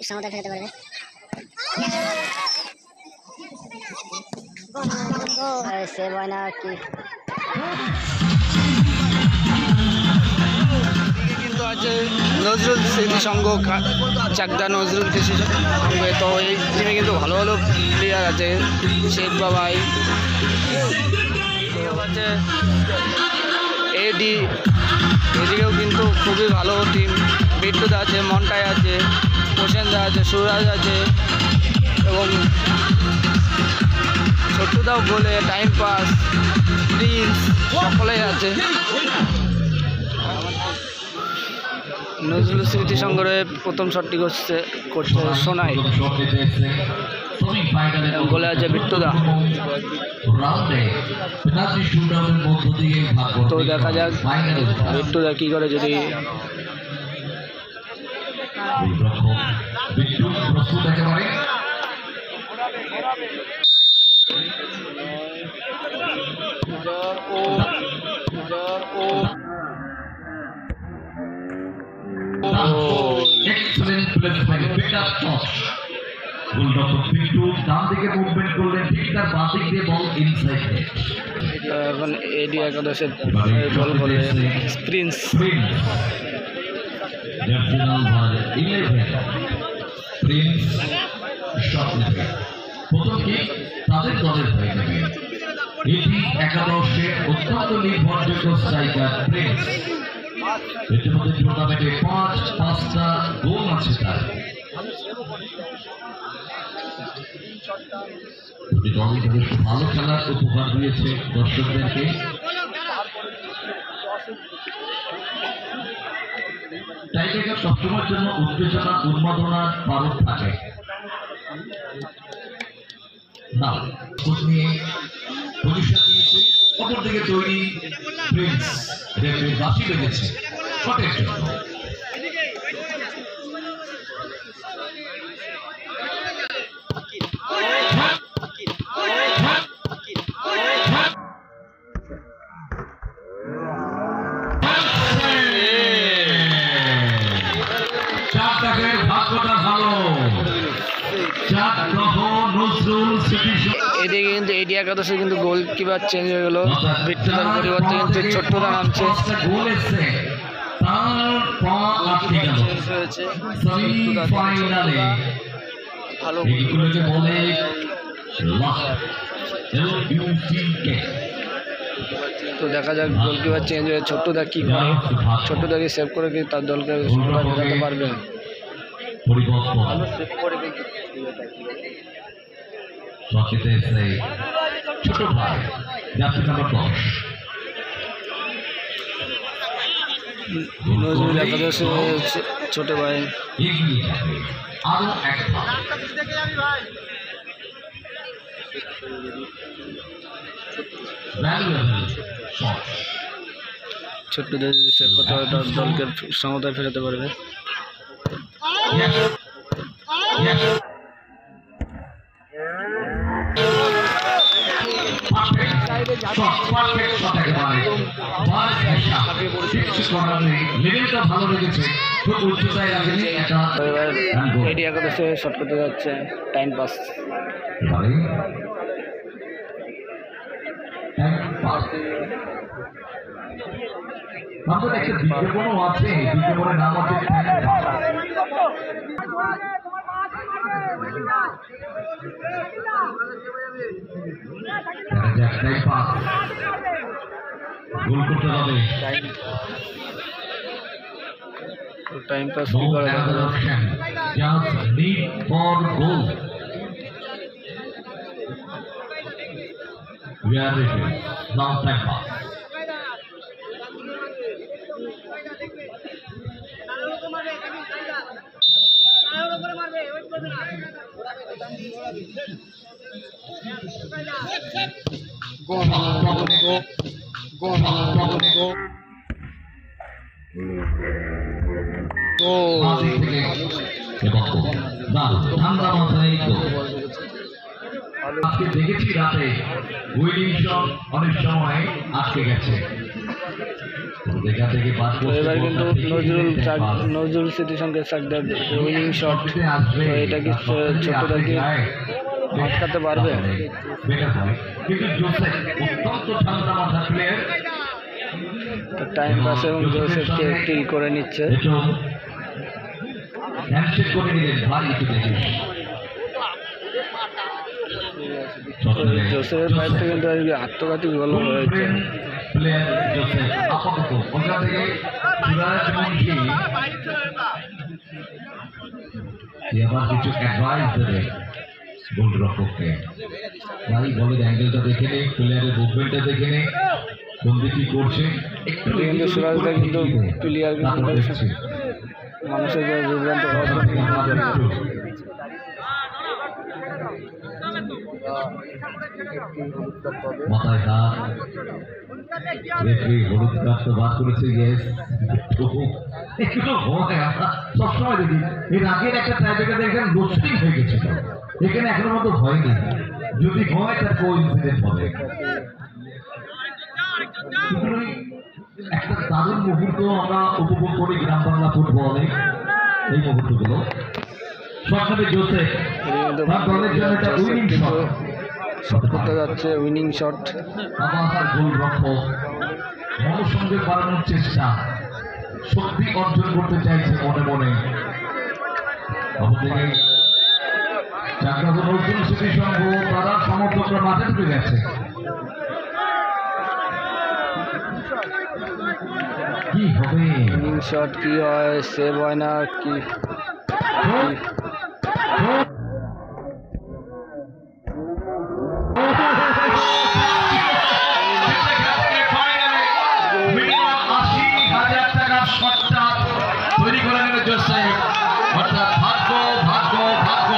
সমতা ফেলতে পারবে। সেভ হয় না কি? কিন্তু আছে নজরুল স্মৃতি সংঘ, চাকদা নজরুল কৃষি সংঘে। তো এই টিমে কিন্তু ভালো ভালো প্লেয়ার আছে, শেখ বাবাই আছে, এদিকেও কিন্তু খুবই ভালো টিম। বিট্টুদা আছে, মন্টাই আছে, প্রসেনদা আছে, সুরাজ আছে এবং ছোট্টুদাও বলে, টাইম পাস, প্রিন্স সকলেই আছে। নজরুল স্মৃতি সংগ্রহে প্রথম শটটি করছে সোনাই, গোলে আছে বিট্টুদা। তো দেখা যাক বিট্টুদা কি করে, যদি এখন এডি একাদশের বল করে প্রিন্স। তাদের দলের হয়ে যাবে। এটি একাদশের অত্যন্ত নির্ভরযোগ্য স্ট্রাইকার প্রিন্স। ইতিমধ্যে টুর্নামেন্টে 5টা গোল আছে তার। দুটি দলই যথেষ্ট ভালো খেলার উপহার দিয়েছে দর্শকদেরকে। টাইব্রেকার সবসময়ের জন্য উত্তেজনা, উন্মাদনার পারদ থাকে না। নিয়ে পজিশন নিয়েছে, অপরদিকে তৈরি প্রিন্স। রেফারি বাঁশি বেজেছে শটের জন্য। এদিকে কিন্তু এডি একাদশে কিন্তু গোলকিপার চেঞ্জ হয়ে গেল, বিট্টুদার পরিবর্তে কিন্তু ছোট্টুদা নামছে। ভালো তো দেখা যাক গোলকিপার চেঞ্জ হয়ে ছোট্টুদা কি করে, ছোট্টুদাকে সেভ করে কি তার দলকে ফেরাতে পারবে। ভালো সেভ করে ছোট ভাই নজরুল একাদশে ছোট ভাই আরো এক ছোট্টদের সেভ করতে হবে, তার দলকে সমতায় ফেরাতে পারবে। এডি একাদশে শট করতে যাচ্ছে, টাইম পাস। একটা বিজ্ঞাপনও আছে, বিজ্ঞাপনের নাম হচ্ছে গোল করতে হবে। টাইম পাস কি করে just need for goal. Where it is now time pass. আজকে দেখেছি রাতে উইলিংটন অনেক সময় আটকে গেছে। এখান থেকে পাস তো এবার কিন্তু নজরুল স্মৃতির সঙ্গে চাকদার উইনিং শট, তো এটা কি ছোটটা কি আটকাতে পারবে? কিন্তু জোসেফ অত্যন্ত ঠান্ডা মাথার প্লেয়ার, টাইম পাস এবং জোসেফকে কিল করে নিচ্ছে। হ্যান্ডশেক করে নিলেন ভাই একটু দেখি। জোসেফের ফাইভ থেকে কিন্তু আজকে আত্মঘাতী গোল হয়েছে। প্লেয়ার জোসেফ আপাতত ওখান থেকে যুবরাজমন্ত্রী এবার কিছু অ্যাডভাইস দেবে গোলরক্ষককে, ভাই বলের অ্যাঙ্গেলটা দেখে নে, প্লেয়ারের মুভমেন্টটা দেখে নে, কোন দিকে করছে একটু কিন্তু সুরাজদা কিন্তু প্লেয়ার কিন্তু মানুষের বিভ্রান্ত করার জন্য মাথায় হাত রেফারি হলুদ কার্ড তো বার করেছে। গ্যাস একটু হয়, আমরা সবসময় দেখি এর আগের একটা ট্রাইব্রেকার দেখেন রোস্টিং হয়ে গেছিল, এখানে এখনো মতো হয়নি, যদি হয় তার কোইন্সিডেন্ট হবে। একটা দারুণ মুহূর্ত আমরা উপভোগ করি গ্রাম বাংলা ফুটবলে, এই মুহূর্তগুলো সরকারি জোসেফ তার দলের জন্য একটা উইনিং শট করতে যাচ্ছে, উইনিং শট। আবার গোলরক্ষক মনোসংযোগ বাড়ানোর চেষ্টা, শক্তি অর্জন করতে চাইছে মনে মনে। অপরদিকে চাকদা নজরুল স্মৃতি সংঘ তারা সমর্থকরা মাঠে ঢুকে গেছে। কি হবে উইনিং শট, কি হয়, সেভ হয় না কি? তৈরি করে নিল জোসেফ, অর্থাৎ ভাগ্য ভাগ্য ভাগ্য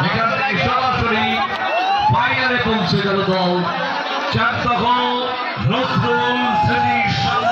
এখান থেকে সরাসরি ফাইনালে পৌঁছে গেল দল চাকদা নজরুল স্মৃতি সংঘ।